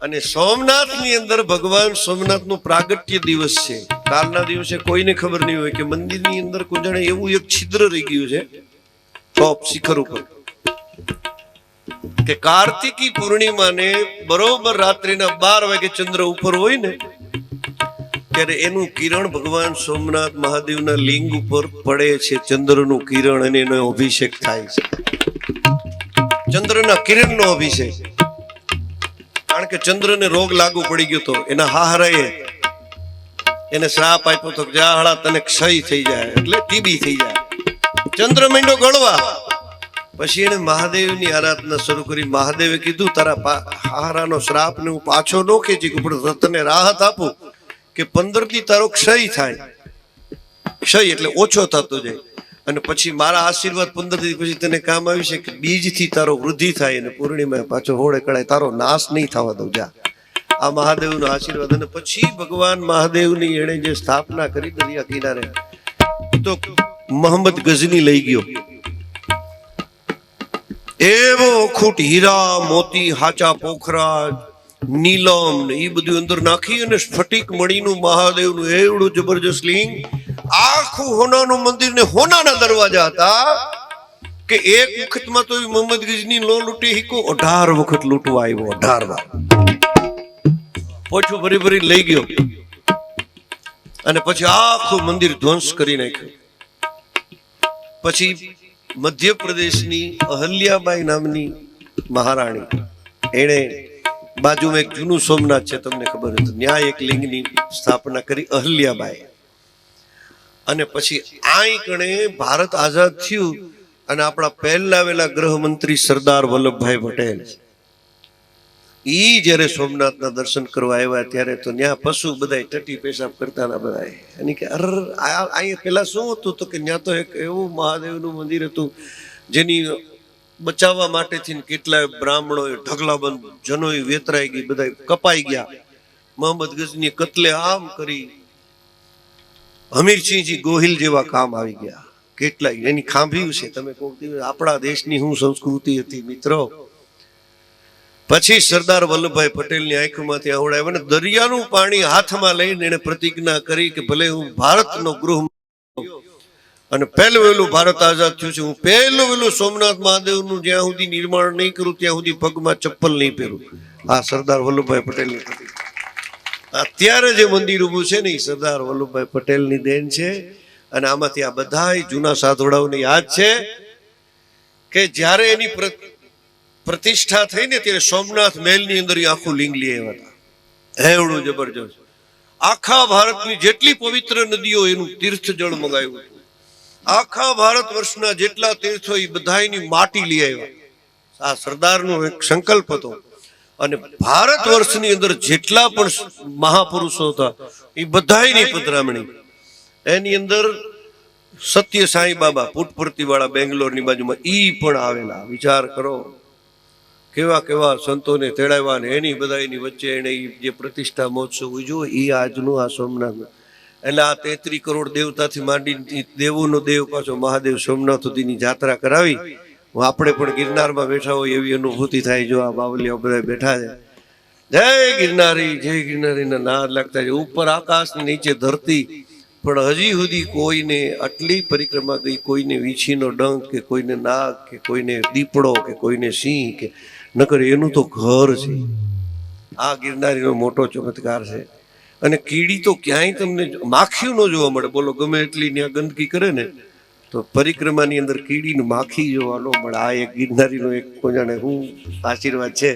અને સોમનાથની અંદર ભગવાન સોમનાથનો પ્રાગટ્ય દિવસ છે. કાલના દિવસે કોઈને ખબર નહીં હોય કે મંદિરની અંદર કોઈ જાણે એવું એક છિદ્ર રહી ગયું છે ટોપ શિખર ઉપર, કે કાર્તિકી પૂર્ણિમાને બરોબર રાત્રિના 12 વાગે ચંદ્ર ઉપર હોય ને ત્યારે એનું કિરણ ભગવાન સોમનાથ મહાદેવના લિંગ ઉપર પડે છે. ચંદ્રનું કિરણ અને એનો અભિષેક થાય છે. ચંદ્રના કિરણનો અભિષેક. કારણ કે ચંદ્રને રોગ લાગુ પડી ગયો તો એના હાહરાએ એને શ્રાપ આપ્યો તો જાહળા તને ક્ષય થઈ જાય, એટલે ટીબી થઈ જાય. ચંદ્ર માંડ્યો ગળવા. પછી એને મહાદેવની આરાધના શરૂ કરી. મહાદેવે કીધું તારા હાહરાનો શ્રાપ ને હું પાછો ન ખેંચી પણ તને રાહત આપું કે 15 દી તારો ક્ષય થાય. ક્ષય એટલે ઓછો થતો જાય, અને પછી મારા આશીર્વાદ 15 દી પછી તને કામ આવી છે કે બીજથી તારો વૃદ્ધિ થાય અને પૂર્ણિમા પાછો હોળે કળાય, તારો નાશ નહીં થવા દઉં. જા, આ મહાદેવનો આશીર્વાદ. અને પછી ભગવાન મહાદેવની એણે જે સ્થાપના કરી દરિયા કિનારે, તો મોહમ્મદ ગઝની લઈ ગયો. એવો અખૂટ હીરા મોતી હાચા પોખરા નીલમ ને એ બધું અંદર નાખી અને સ્ફટિક મણીનું મહાદેવનું એવડું જબરજસ્ત લિંગ, આખું હોનાનું મંદિર ને હોનાના દરવાજા હતા કે એક વખતમાં તો મોહમ્મદ ગઝની નો લૂંટી હીકો 18 વખત લૂંટવા આવ્યો. 18 વાર પોછું ભરી ભરી લઈ ગયો અને પછી આખું મંદિર ધ્વંસ કરી નાખ્યું. પછી મધ્યપ્રદેશની અહલ્યાબાઈ નામની મહારાણી, એણે બાજુમાં એક જૂનું સોમનાથ છે, તમને ખબર હતું, ત્યાં એક લિંગની સ્થાપના કરી અહલ્યાબાઈ. અને પછી આઈ કણે ભારત આઝાદ થયું અને આપણા પહેલા ગૃહમંત્રી સરદાર વલ્લભભાઈ પટેલ ઈ જયારે સોમનાથના દર્શન કરવા આવ્યા ત્યારે તો ત્યાં પશુ બધા ટટી પેશાબ કરતા હતા બધા. અને કે અહીંયા પેલા શું હતું તો કે ત્યાં તો એક એવું મહાદેવનું મંદિર હતું જેની બચાવવા માટેથી કેટલાય બ્રાહ્મણો ઢગલાબંધ જનોય વેતરાઈ ગઈ, બધા કપાઈ ગયા. મોહમ્મદ ગઝની કતલે આમ કરી હમીરસિંહજી ગોહિલ જેવા કામ આવી ગયા. કેટલાય એની ખાંભ્યું છે. તમે કહો આપણા દેશની શું સંસ્કૃતિ હતી મિત્રો. પછી સરદાર વલ્લભભાઈ પટેલની આંખમાંથી આવડાવ્યા અને દરિયાનું પાણી હાથમાં લઈને એને પ્રતિજ્ઞા કરી કે ભલે હું ભારતનો ગૃહ અને પહેલું ભારત આઝાદ થયું છે, હું પહેલું સોમનાથ મહાદેવનું જ્યાં સુધી નિર્માણ નહીં કરું ત્યાં સુધી પગમાં ચપ્પલ નહીં પહેરું. આ સરદાર વલ્લભભાઈ પટેલની પ્રતિજ્ઞા. અત્યારે જે મંદિર ઊભું છે ને એ સરદાર વલ્લભભાઈ પટેલની દેન છે. અને આમાંથી આ બધા જૂના સાધુડાઓને યાદ છે કે જ્યારે એની પ્રતિષ્ઠા થઈ ને ત્યારે સોમનાથ મહેલની અંદર આખું લિંગ લઈ આવ્યા હતા. એવડું જબરજસ્ત. આખા ભારતની જેટલી પવિત્ર નદીઓ એનું તીર્થ જળ મંગાવ્યું. આખા ભારત વર્ષના જેટલા તીર્થો એ બધાની માટી લઈ આવ્યા. આ સરદારનો એક સંકલ્પ હતો. અને ભારત વર્ષની અંદર જેટલા પણ મહાપુરુષો હતા એ બધાની પધરામણી. એની અંદર સત્ય સાંઈ બાબા પુટપર્તી વાળા બેંગ્લોરની બાજુમાં ઈ પણ આવેલા. વિચાર કરો કેવા સંતોને તેડાવ્યા ને એની બધાની વચ્ચે એને જે પ્રતિષ્ઠા મહોત્સવ ઉજવ્યો એ આજનું આ સોમનાથ. એટલે આ 33 કરોડ દેવતાથી માંડી દેવોનો દેવ પાછો મહાદેવ સોમનાથ સુધીની જાત્રા કરાવી. આપણે પણ ગિરનારમાં બેઠા હોય એવી અનુભૂતિ થાય. જો આ બાવલીઓ બધા બેઠા છે, જય ગિરનારીના નાદ લાગતા છે. ઉપર આકાશ નીચે ધરતી, પણ હજી સુધી કોઈને આટલી પરિક્રમા ગઈ કોઈને વીછીનો ડંખ કે કોઈને નાગ કે કોઈને દીપડો કે કોઈને સિંહ કે નકર એનું તો ઘર છે. આ ગિરનારીનો મોટો ચમત્કાર છે. અને કીડી તો ક્યાંય તમને માખીઓ ન જોવા મળે. બોલો ગમે એટલી ત્યાં ગંદકી કરે ને તો પરિક્રમાની અંદર કીડીને માખી જોવા ન મળે. આ એક ગિરનારીનો એક કોજાને હું આશીર્વાદ છે.